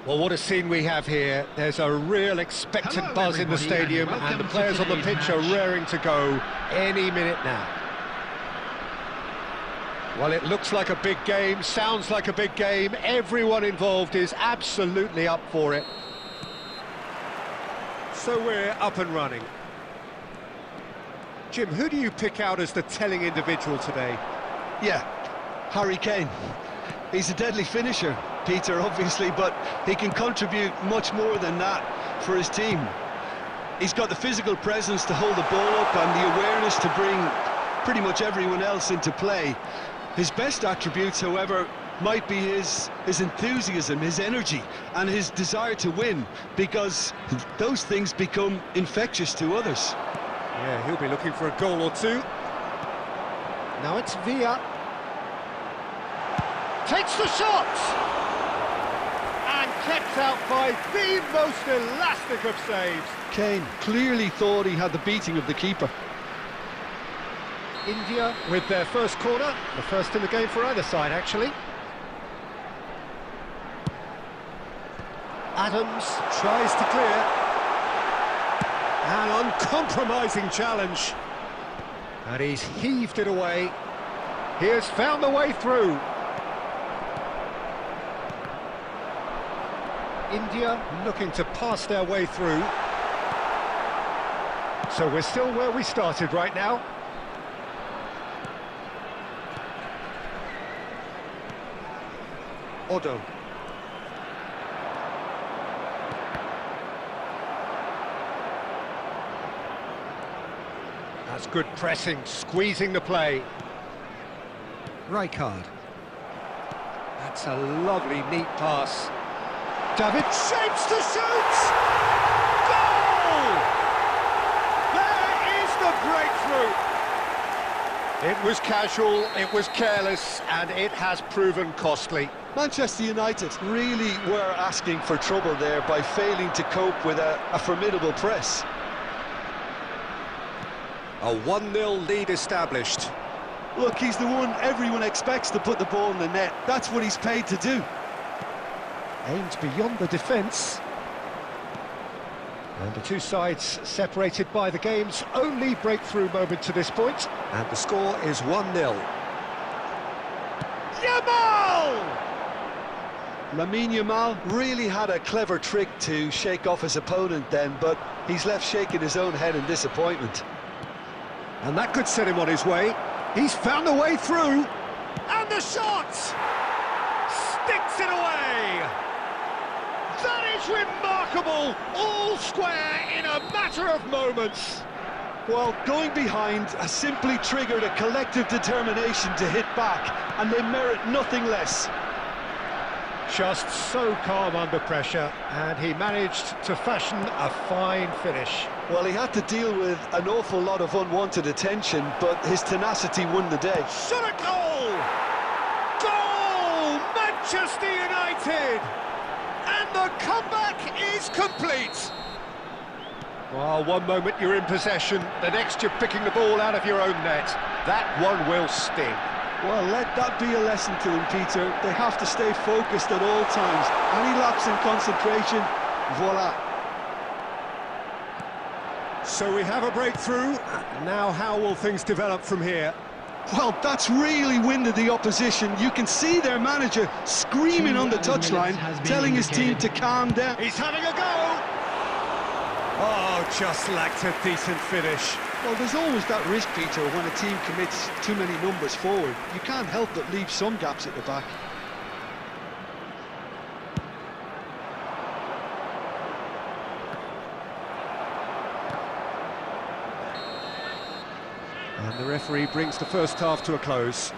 Well, what a scene we have here. There's a real expectant buzz in the stadium, and the players on the pitch are raring to go any minute now. Well, it looks like a big game, sounds like a big game. Everyone involved is absolutely up for it. So we're up and running. Jim, who do you pick out as the telling individual today? Yeah, Harry Kane. He's a deadly finisher, Peter, obviously, but he can contribute much more than that for his team. He's got the physical presence to hold the ball up and the awareness to bring pretty much everyone else into play. His best attributes, however, might be his enthusiasm, his energy, and his desire to win, because those things become infectious to others. Yeah, he'll be looking for a goal or two. Now it's Villa. Takes the shot! And kept out by the most elastic of saves. Kane clearly thought he had the beating of the keeper. India with their first corner, the first in the game for either side, actually. Adams tries to clear. An uncompromising challenge. And he's heaved it away. He has found the way through. India looking to pass their way through. So we're still where we started right now. Odo. That's good pressing, squeezing the play. Rijkaard. That's a lovely, neat pass. David shapes to shoot! Goal! There is the breakthrough! It was casual, it was careless, and it has proven costly. Manchester United really were asking for trouble there by failing to cope with a formidable press. A 1-0 lead established. Look, he's the one everyone expects to put the ball in the net. That's what he's paid to do. Aims beyond the defence. And the two sides separated by the game's only breakthrough moment to this point. And the score is 1-0. Yamal! Lamine Yamal really had a clever trick to shake off his opponent then, but he's left shaking his own head in disappointment. And that could set him on his way. He's found a way through. And the shot! Sticks it away! That is remarkable! All square in a matter of moments. Well, going behind has simply triggered a collective determination to hit back, and they merit nothing less. Just so calm under pressure, and he managed to fashion a fine finish. Well, he had to deal with an awful lot of unwanted attention, but his tenacity won the day. Shot a goal! Goal! Manchester United! And the comeback is complete! Well, one moment you're in possession, the next you're picking the ball out of your own net. That one will sting. Well, let that be a lesson to them, Peter. They have to stay focused at all times. Any lapse in concentration, voila. So we have a breakthrough. Now how will things develop from here? Well, that's really winded the opposition. You can see their manager screaming on the touchline, telling his team to calm down. He's having a go! Oh, just lacked a decent finish. Well, there's always that risk, Peter, when a team commits too many numbers forward. You can't help but leave some gaps at the back. And the referee brings the first half to a close.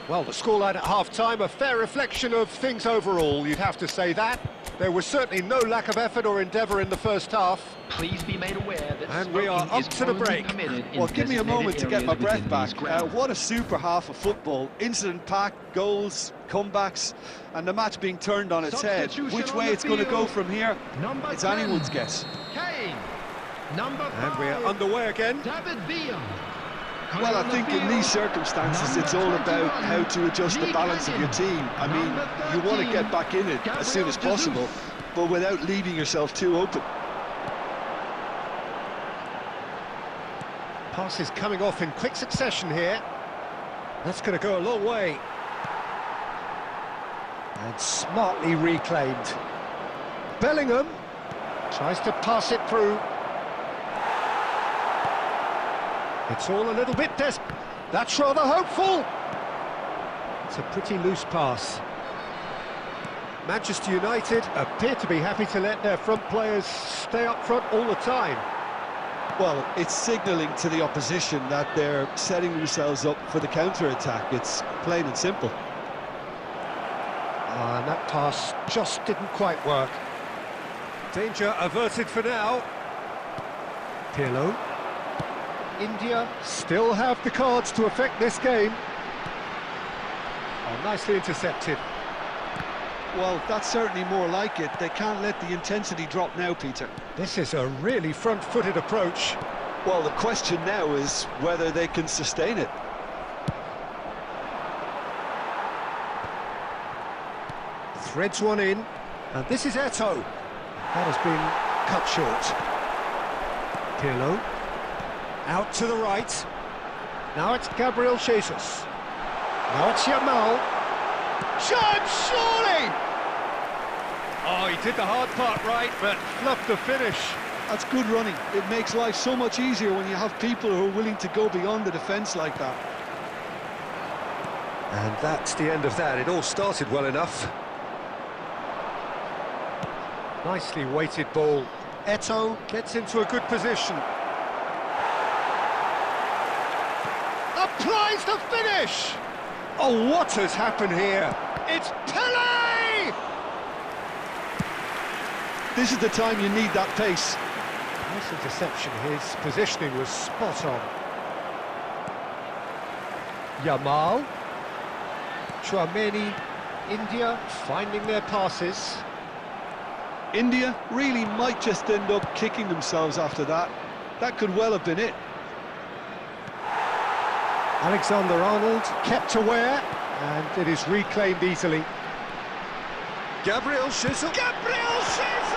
Well, the scoreline at half-time, a fair reflection of things overall, you'd have to say that. There was certainly no lack of effort or endeavour in the first half. Please be made aware that and we are up to the break. Well, give me a moment to get my breath back. What a super half of football. Incident-packed, goals, comebacks, and the match being turned on its head. Which way it's going to go from here, it's anyone's guess. Kane. Number 5. And we're underway again. David Villa. Well, I think in these circumstances it's all about how to adjust the balance of your team. I mean, you want to get back in it as soon as possible, but without leaving yourself too open. Passes coming off in quick succession here. That's going to go a long way. And smartly reclaimed. Bellingham tries to pass it through. It's all a little bit That's rather hopeful. It's a pretty loose pass. Manchester United appear to be happy to let their front players stay up front all the time. Well, it's signalling to the opposition that they're setting themselves up for the counter-attack. It's plain and simple. And that pass just didn't quite work. Danger averted for now. Pirlo. India still have the cards to affect this game. Oh, nicely intercepted. Well, that's certainly more like it. They can't let the intensity drop now, Peter. This is a really front-footed approach. Well, the question now is whether they can sustain it. Threads one in, and this is Eto'o. That has been cut short. Pirlo. Out to the right. Now it's Gabriel Jesus. Now it's Yamal. Chance, surely! Oh, he did the hard part right, but fluffed the finish. That's good running. It makes life so much easier when you have people who are willing to go beyond the defence like that. And that's the end of that. It all started well enough. Nicely weighted ball. Eto'o gets into a good position. Applies the finish! Oh, what has happened here? It's Pele! This is the time you need that pace. Nice interception. His positioning was spot on. Yamal. Chouameni. India finding their passes. India really might just end up kicking themselves after that. That could well have been it. Alexander-Arnold kept aware, and it is reclaimed easily. Gabriel Jesus! Gabriel Jesus!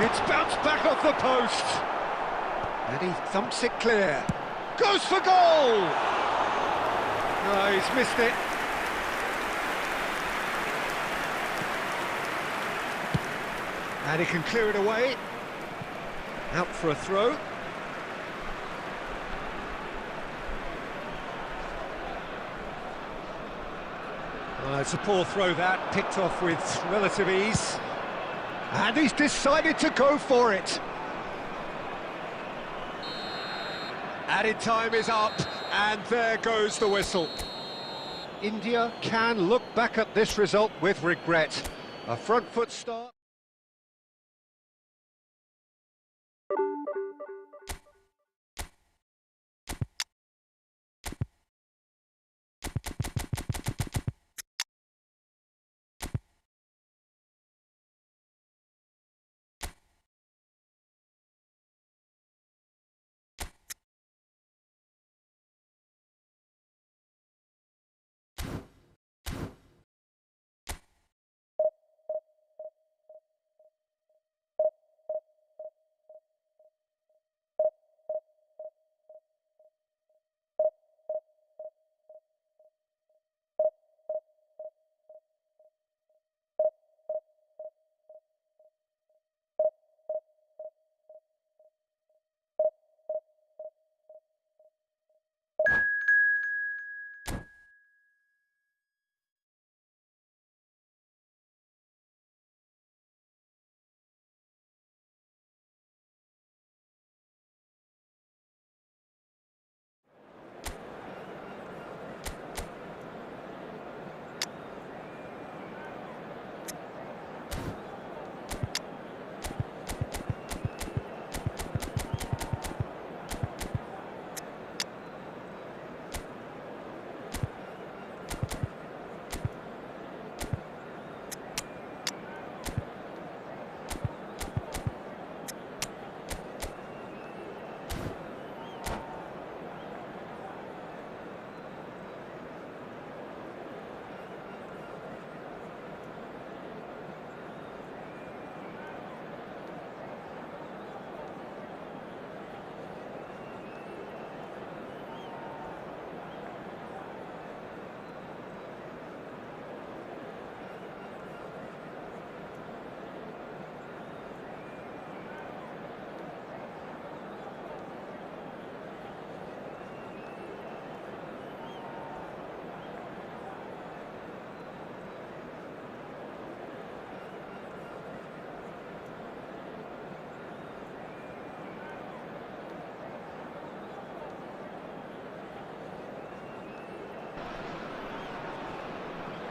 It's bounced back off the post. And he thumps it clear. Goes for goal! No, he's missed it. And he can clear it away. Out for a throw. It's a poor throw that, picked off with relative ease. And he's decided to go for it. Added time is up, and there goes the whistle. India can look back at this result with regret. A front foot start.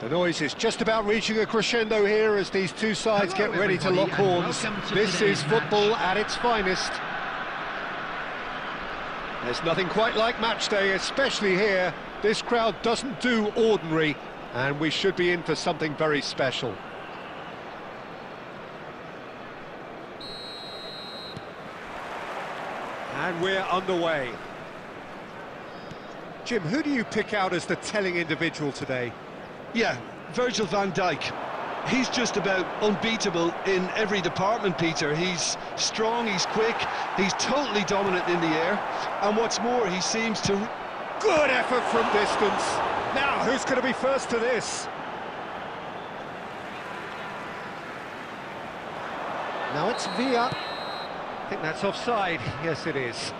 The noise is just about reaching a crescendo here as these two sides get ready to lock horns. This is football at its finest. There's nothing quite like match day, especially here. This crowd doesn't do ordinary, and we should be in for something very special. And we're underway. Jim, who do you pick out as the telling individual today? Yeah, Virgil van Dijk. He's just about unbeatable in every department, Peter. He's strong, he's quick, he's totally dominant in the air, and what's more, he seems to... Good effort from distance. Now, who's going to be first to this? Now it's Villa. I think that's offside. Yes, it is.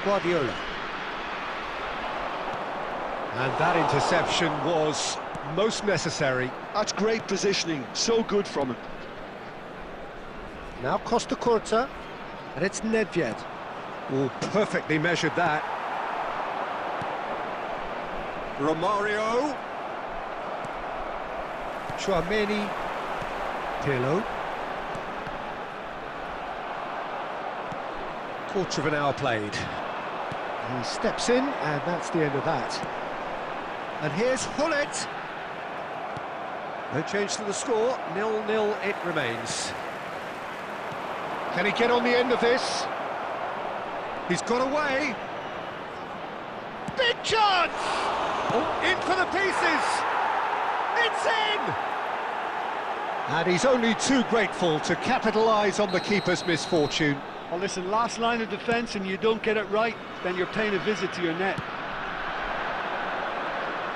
Guardiola. And that interception was most necessary. That's great positioning, so good from him. Now Costa Curta, and it's Nedved. Oh, perfectly measured that. Romario. Chouameni. Pirlo. Quarter of an hour played. He steps in, and that's the end of that. And here's Hullet. No change to the score, 0-0 it remains. Can he get on the end of this? He's got away. Big chance! Oh, in for the pieces! It's in! And he's only too grateful to capitalise on the keeper's misfortune. Well, listen, last line of defence and you don't get it right, then you're paying a visit to your net.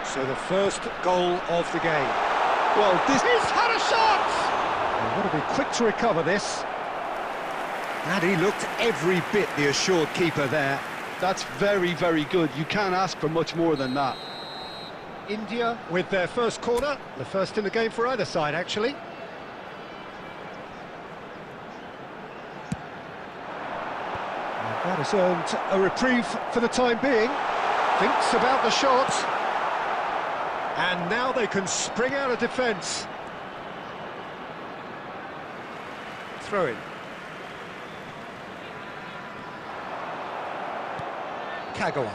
So the first goal of the game. Well, this... He's had a shot! He's got to be quick to recover this. And he looked every bit the assured keeper there. That's very, very good. You can't ask for much more than that. India with their first corner, the first in the game for either side, actually. And that has earned a reprieve for the time being. Thinks about the shot. And now they can spring out of defence. Throw in. Kagawa.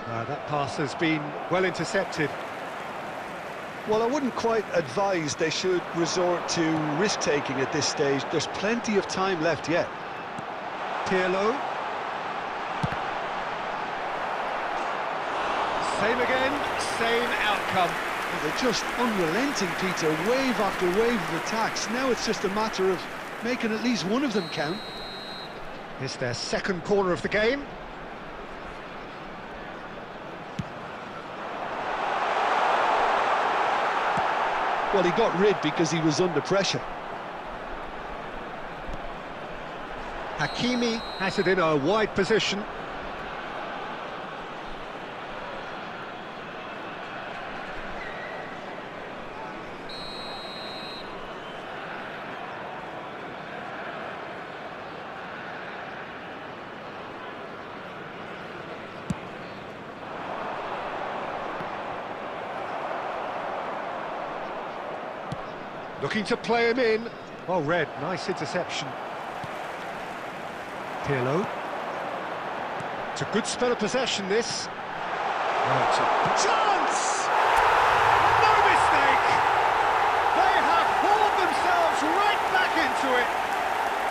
That pass has been well intercepted. Well, I wouldn't quite advise they should resort to risk-taking at this stage. There's plenty of time left yet. Pirlo. Same again, same outcome. They're just unrelenting, Peter. Wave after wave of attacks. Now it's just a matter of making at least one of them count. It's their second corner of the game. Well, he got rid because he was under pressure. Hakimi has it in a wide position. Looking to play him in. Well read, nice interception. Pirlo. It's a good spell of possession, this. Oh, it's a chance! No mistake! They have hauled themselves right back into it.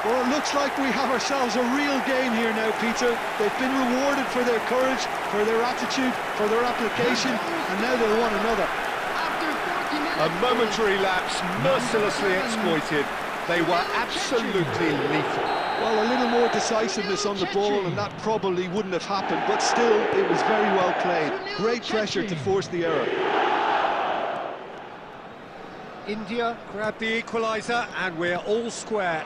Well, it looks like we have ourselves a real game here now, Peter. They've been rewarded for their courage, for their attitude, for their application, and now they want another. A momentary lapse, mercilessly exploited. They were absolutely lethal. Well, a little more decisiveness on the ball, and that probably wouldn't have happened, but still, it was very well played. Great pressure to force the error. India grabbed the equaliser, and we're all square.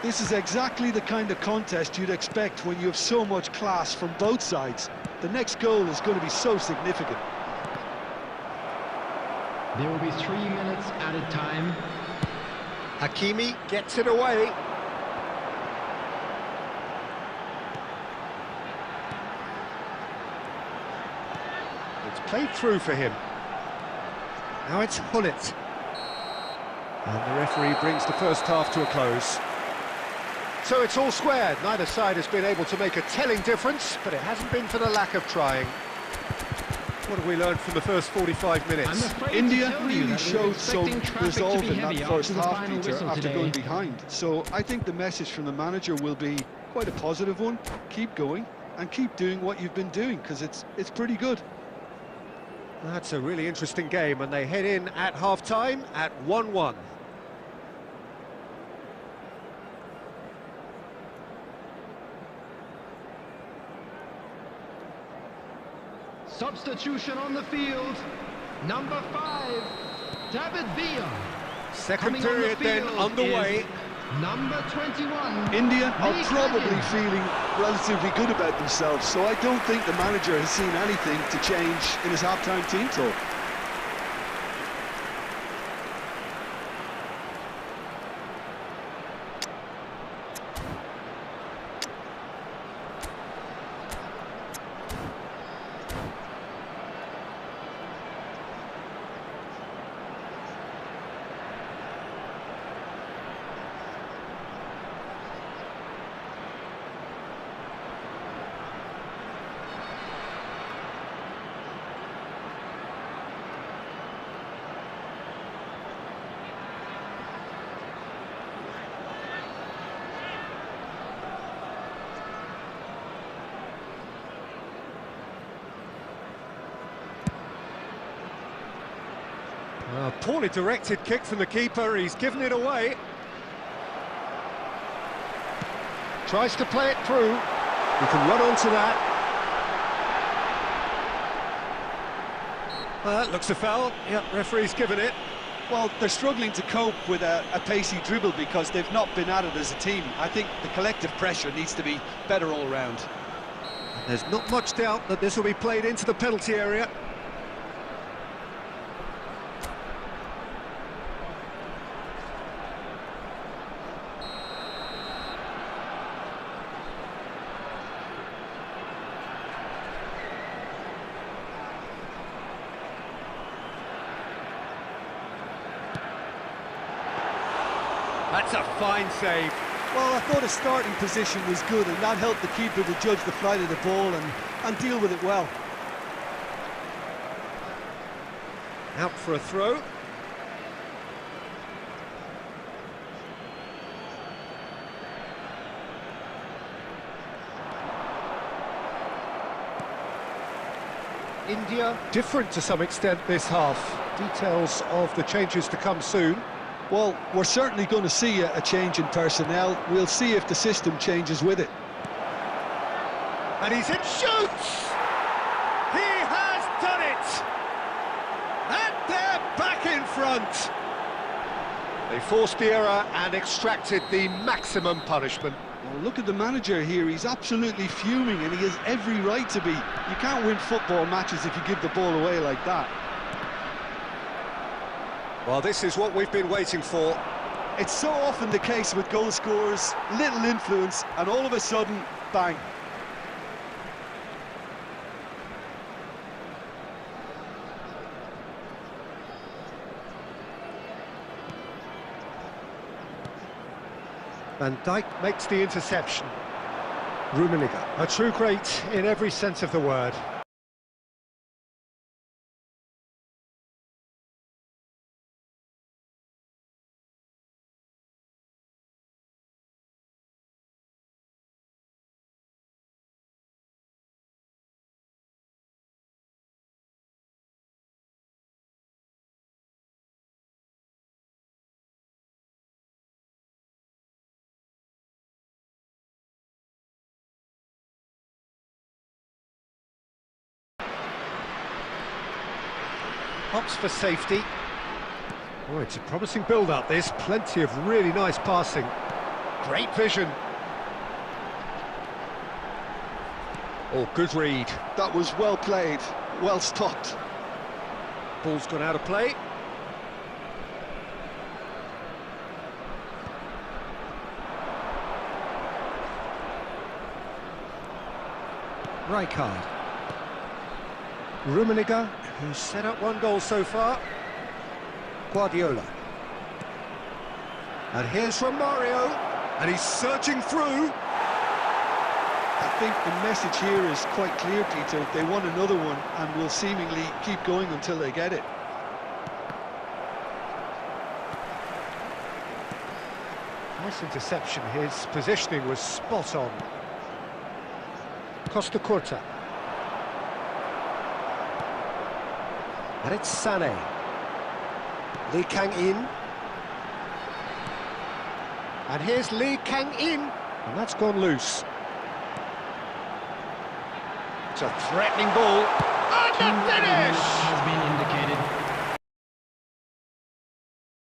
This is exactly the kind of contest you'd expect when you have so much class from both sides. The next goal is going to be so significant. There will be 3 minutes added time. Hakimi gets it away. It's played through for him. Now it's Hullet. And the referee brings the first half to a close. So it's all squared. Neither side has been able to make a telling difference, but it hasn't been for the lack of trying. What have we learned from the first 45 minutes? India really showed some resolve in that first half, final Peter, whistle after today. going behind. So I think the message from the manager will be quite a positive one. Keep going and keep doing what you've been doing, because it's pretty good. That's a really interesting game, and they head in at half-time at 1-1. Substitution on the field. Number 5, David Villa. Second Coming on the period then field underway. is Number 21. India are Lee probably Cannon. feeling relatively good about themselves, so I don't think the manager has seen anything to change in his half-time team talk. A poorly directed kick from the keeper, he's given it away. Tries to play it through. He can run onto that. Looks a foul. Yep, referee's given it. Well, they're struggling to cope with a pacey dribble because they've not been at it as a team. I think the collective pressure needs to be better all round. There's not much doubt that this will be played into the penalty area. That's a fine save. Well, I thought his starting position was good, and that helped the keeper to judge the flight of the ball and deal with it well. Out for a throw. India different to some extent this half. Details of the changes to come soon. Well, we're certainly going to see a change in personnel. We'll see if the system changes with it. And he's in, shoots! He has done it! And they're back in front! They forced the error and extracted the maximum punishment. Well, look at the manager here. He's absolutely fuming, and he has every right to be. You can't win football matches if you give the ball away like that. Well, this is what we've been waiting for. It's so often the case with goal scorers, little influence, and all of a sudden, bang. Van Dijk makes the interception. Rummenigge, a true great in every sense of the word. Opts for safety. Oh, it's a promising build-up, this. Plenty of really nice passing. Great vision. Oh, good read. That was well played, well stopped. Ball's gone out of play. Rijkaard. Rummenigge, who's set up one goal so far. Guardiola. And here's Romario, and he's searching through. I think the message here is quite clear, Peter. They want another one and will seemingly keep going until they get it. Nice interception. His positioning was spot on. Costa Curta. And it's Sané. Lee Kang-in. And here's Lee Kang-in. And that's gone loose. It's a threatening ball. And the finish!